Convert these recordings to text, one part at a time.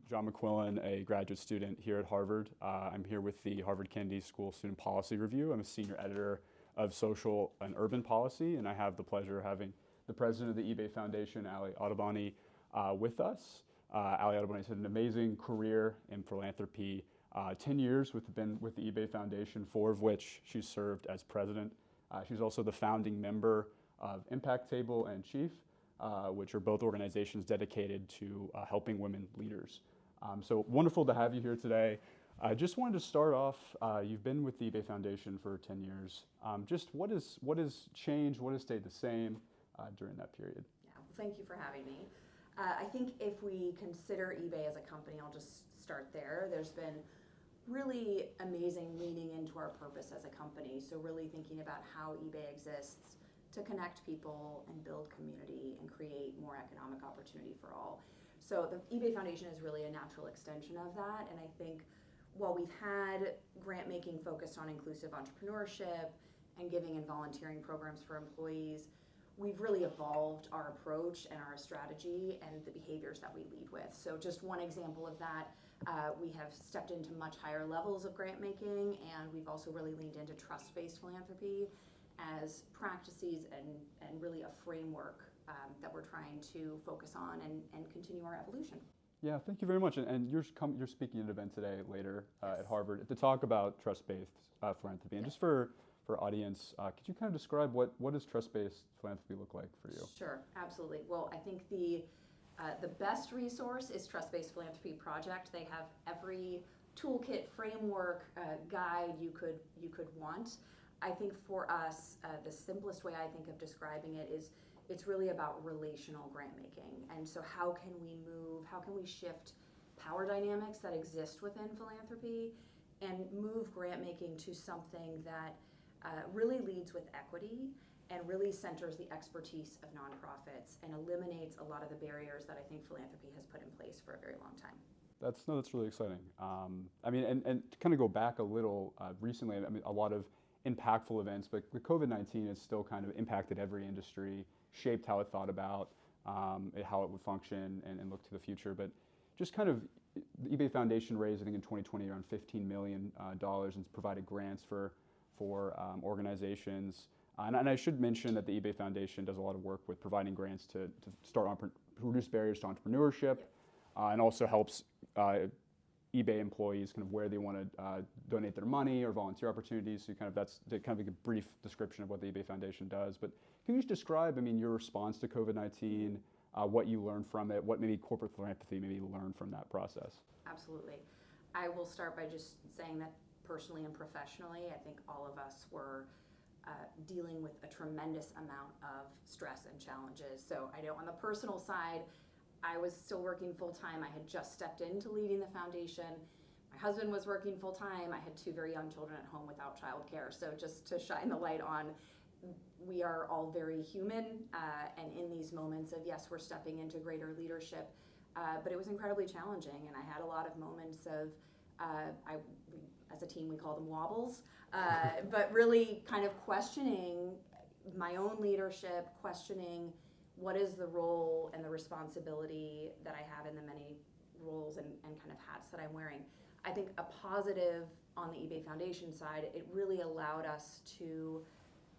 John McQuillan, a graduate student here at Harvard. I'm here with the Harvard Kennedy School Student Policy Review. I'm a senior editor of social and urban policy, and I have the pleasure of having the president of the eBay Foundation, Allie Ottoboni, with us. Allie Ottoboni has had an amazing career in philanthropy, 10 years been with the eBay Foundation, 4 of which she's served as president. She's also the founding member of Impact Table and Chief, which are both organizations dedicated to helping women leaders. So wonderful to have you here today. I just wanted to start off, you've been with the eBay Foundation for 10 years. Just what has changed, what has stayed the same during that period? Yeah, well, thank you for having me. I think if we consider eBay as a company, I'll just start there. There's been really amazing leaning into our purpose as a company. So really thinking about how eBay exists to connect people and build community and create more economic opportunity for all. So the eBay Foundation is really a natural extension of that. And I think while we've had grant making focused on inclusive entrepreneurship and giving and volunteering programs for employees, we've really evolved our approach and our strategy and the behaviors that we lead with. So just one example of that, we have stepped into much higher levels of grant making, and we've also really leaned into trust-based philanthropy as practices and really a framework that we're trying to focus on and continue our evolution. Yeah, thank you very much. And you're speaking at an event today later Yes. at Harvard to talk about trust-based philanthropy. And Yes. just for audience, could you kind of describe what does trust-based philanthropy look like for you? Sure, absolutely. Well, I think the best resource is Trust-Based Philanthropy Project. They have every toolkit, framework, guide you could want. I think for us, the simplest way I think of describing it is it's really about relational grant making. And so how can we shift power dynamics that exist within philanthropy and move grant making to something that really leads with equity and really centers the expertise of nonprofits and eliminates a lot of the barriers that I think philanthropy has put in place for a very long time. That's really exciting. I mean, and to kind of go back a little recently, I mean, a lot of impactful events, but COVID-19 has still kind of impacted every industry, shaped how it thought about how it would function and look to the future. But just kind of, the eBay Foundation raised, I think in 2020, around $15 million and provided grants for organizations. And I should mention that the eBay Foundation does a lot of work with providing grants to reduce barriers to entrepreneurship, and also helps eBay employees kind of where they want to donate their money or volunteer opportunities. So that's kind of a brief description of what the eBay Foundation does. But can you just describe, I mean, your response to COVID-19, what you learned from it, what maybe corporate philanthropy maybe learned from that process? Absolutely. I will start by just saying that personally and professionally, I think all of us were dealing with a tremendous amount of stress and challenges. So I know on the personal side, I was still working full-time. I had just stepped into leading the foundation. My husband was working full-time. I had 2 very young children at home without childcare. So just to shine the light on, we are all very human, and in these moments of, yes, we're stepping into greater leadership, but it was incredibly challenging, and I had a lot of moments of, as a team we call them wobbles, but really kind of questioning my own leadership, questioning what is the role and the responsibility that I have in the many roles and kind of hats that I'm wearing. I think a positive on the eBay Foundation side, it really allowed us to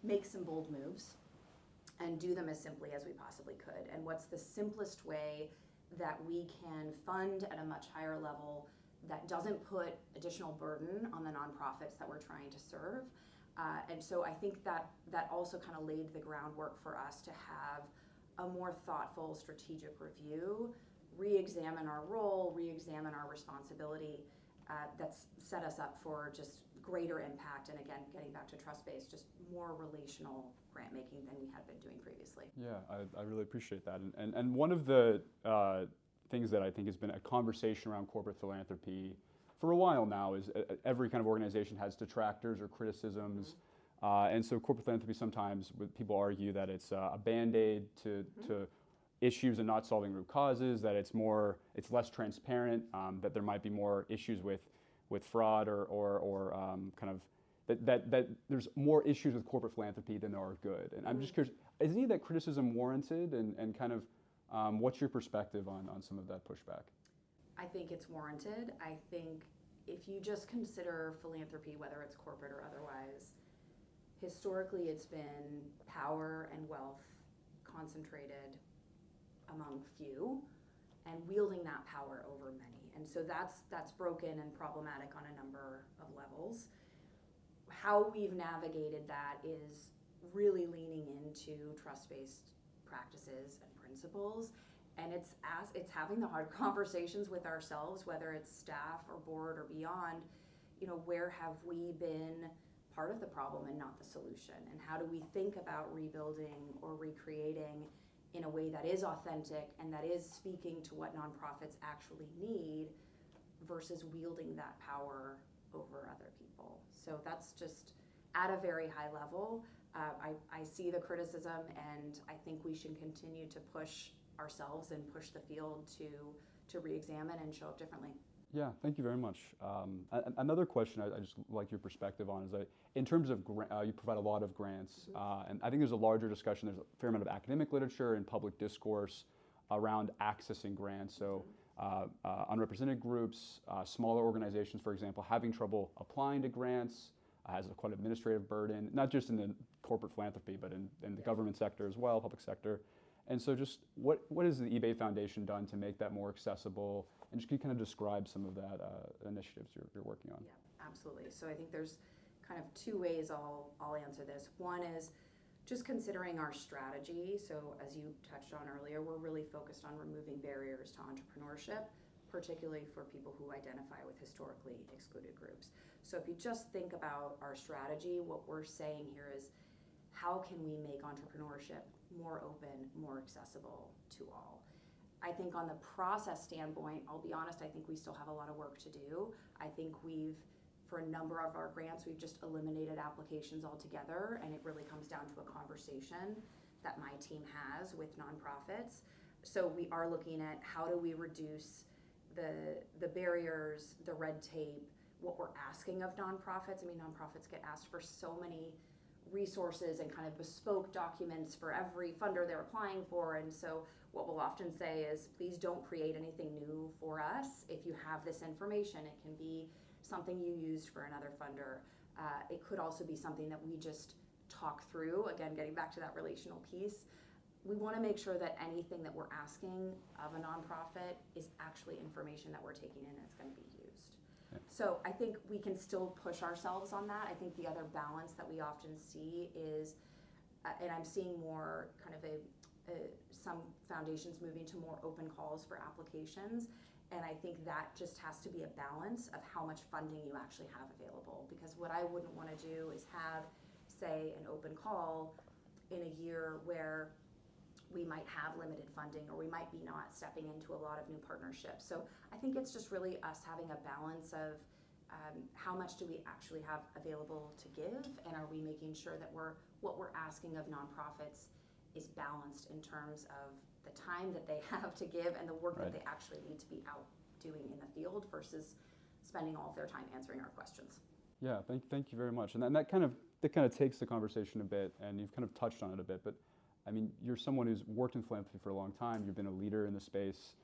make some bold moves and do them as simply as we possibly could. And what's the simplest way that we can fund at a much higher level that doesn't put additional burden on the nonprofits that we're trying to serve? And so I think that also kind of laid the groundwork for us to have a more thoughtful strategic review, re-examine our role, re-examine our responsibility, that's set us up for just greater impact, and again, getting back to trust-based, just more relational grant making than we had been doing previously. Yeah, I really appreciate that. And one of the things that I think has been a conversation around corporate philanthropy for a while now is every kind of organization has detractors or criticisms. Mm-hmm. And so corporate philanthropy sometimes, people argue that it's a band-aid to issues and not solving root causes, that it's less transparent, that there might be more issues with fraud or kind of that there's more issues with corporate philanthropy than there are good. And I'm just curious, is any of that criticism warranted, and kind of what's your perspective on some of that pushback? I think it's warranted. I think if you just consider philanthropy, whether it's corporate or otherwise, historically it's been power and wealth concentrated among few and wielding that power over many. And so that's broken and problematic on a number of levels. How we've navigated that is really leaning into trust-based practices and principles, and it's having the hard conversations with ourselves, whether it's staff or board or beyond. Where have we been part of the problem and not the solution, and how do we think about rebuilding or recreating in a way that is authentic and that is speaking to what nonprofits actually need versus wielding that power over other people. So that's just at a very high level. I see the criticism, and I think we should continue to push ourselves and push the field to re-examine and show up differently. Yeah, thank you very much. Another question I just like your perspective on is that in terms of you provide a lot of grants, and I think there's a larger discussion. There's a fair amount of academic literature and public discourse around accessing grants. So unrepresented groups, smaller organizations, for example, having trouble applying to grants, has quite an administrative burden, not just in the corporate philanthropy, but in the government sector as well, public sector. And so just what has the eBay Foundation done to make that more accessible? And just can you kind of describe some of that initiatives you're working on? Yeah, absolutely. So I think there's kind of two ways I'll answer this. One is just considering our strategy. So as you touched on earlier, we're really focused on removing barriers to entrepreneurship, particularly for people who identify with historically excluded groups. So if you just think about our strategy, what we're saying here is, how can we make entrepreneurship more open, more accessible to all? I think on the process standpoint, I'll be honest, I think we still have a lot of work to do. I think for a number of our grants, we've just eliminated applications altogether, and it really comes down to a conversation that my team has with nonprofits. So we are looking at how do we reduce the barriers, the red tape, what we're asking of nonprofits. I mean, nonprofits get asked for so many resources and kind of bespoke documents for every funder they're applying for, and so what we'll often say is, please don't create anything new for us. If you have this information, it can be something you used for another funder. It could also be something that we just talk through, again, getting back to that relational piece. We want to make sure that anything that we're asking of a nonprofit is actually information that we're taking in and it's going to be used. So I think we can still push ourselves on that. I think the other balance that we often see is, and I'm seeing more kind of some foundations moving to more open calls for applications, and I think that just has to be a balance of how much funding you actually have available. Because what I wouldn't want to do is have, say, an open call in a year where we might have limited funding, or we might be not stepping into a lot of new partnerships. So I think it's just really us having a balance of how much do we actually have available to give, and are we making sure that what we're asking of nonprofits is balanced in terms of the time that they have to give and the work that they actually need to be out doing in the field versus spending all of their time answering our questions. Yeah, thank you very much. And that kind of takes the conversation a bit, and you've kind of touched on it a bit, but I mean, you're someone who's worked in philanthropy for a long time. You've been a leader in the space.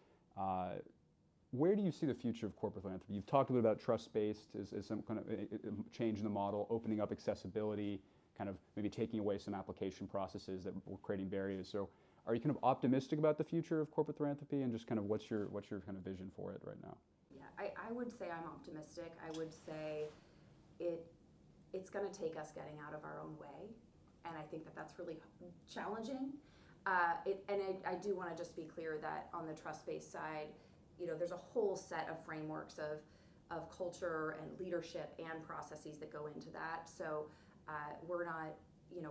Where do you see the future of corporate philanthropy? You've talked a little about trust-based as some kind of a change in the model, opening up accessibility, kind of maybe taking away some application processes that were creating barriers. So are you kind of optimistic about the future of corporate philanthropy, and just kind of what's your kind of vision for it right now? Yeah, I would say I'm optimistic. I would say it's going to take us getting out of our own way. And I think that that's really challenging. I do want to just be clear that on the trust-based side, there's a whole set of frameworks of culture and leadership and processes that go into that. So we're not,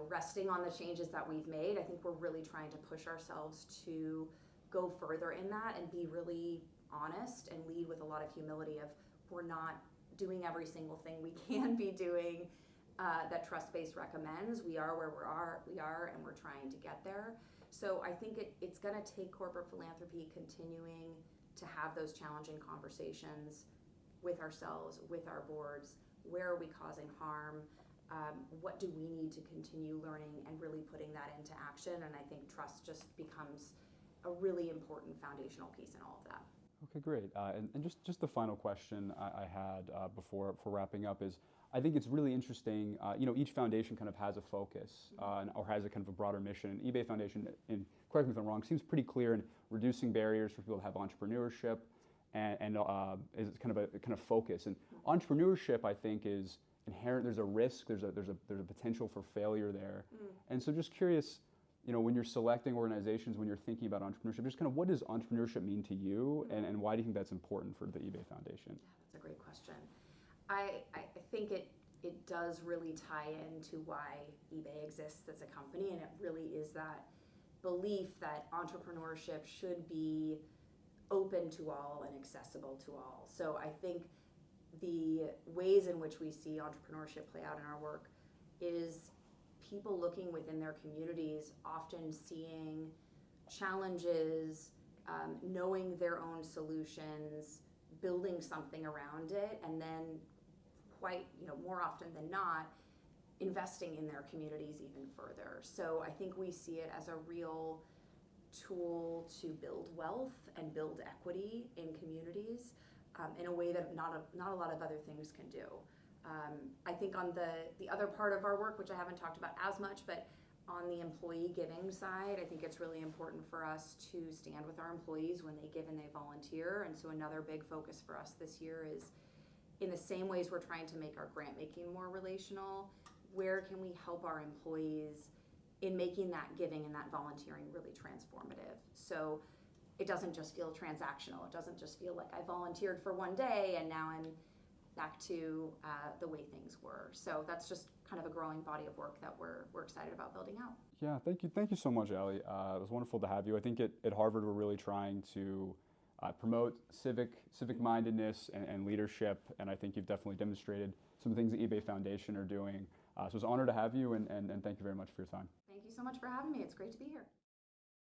resting on the changes that we've made. I think we're really trying to push ourselves to go further in that and be really honest and lead with a lot of humility of, we're not doing every single thing we can be doing that trust-based recommends. We are where we are, and we're trying to get there. So I think it's going to take corporate philanthropy continuing to have those challenging conversations with ourselves, with our boards. Where are we causing harm? What do we need to continue learning and really putting that into action? And I think trust just becomes a really important foundational piece in all of that. Okay, great. And just the final question I had before wrapping up is, I think it's really interesting. Each foundation kind of has a focus or has a kind of a broader mission. And eBay Foundation, and correct me if I'm wrong, seems pretty clear in reducing barriers for people to have entrepreneurship, and is kind of focus. And entrepreneurship, I think, is inherent. There's a risk. There's a potential for failure there. And so, just curious. When you're selecting organizations, when you're thinking about entrepreneurship, just kind of what does entrepreneurship mean to you, and why do you think that's important for the eBay Foundation? Yeah, that's a great question. I think it does really tie into why eBay exists as a company, and it really is that belief that entrepreneurship should be open to all and accessible to all. So I think the ways in which we see entrepreneurship play out in our work is people looking within their communities, often seeing challenges, knowing their own solutions, building something around it, and then more often than not, investing in their communities even further. So I think we see it as a real tool to build wealth and build equity in communities in a way that not a lot of other things can do. I think on the other part of our work, which I haven't talked about as much, but on the employee giving side, I think it's really important for us to stand with our employees when they give and they volunteer. And so another big focus for us this year is, in the same ways we're trying to make our grant making more relational, where can we help our employees in making that giving and that volunteering really transformative? So it doesn't just feel transactional. It doesn't just feel like I volunteered for one day and now I'm back to the way things were. So that's just kind of a growing body of work that we're excited about building out. Yeah, thank you so much, Allie. It was wonderful to have you. I think at Harvard we're really trying to promote civic mindedness and leadership, and I think you've definitely demonstrated some of the things the eBay Foundation are doing. So it's an honor to have you, and thank you very much for your time. Thank you so much for having me. It's great to be here.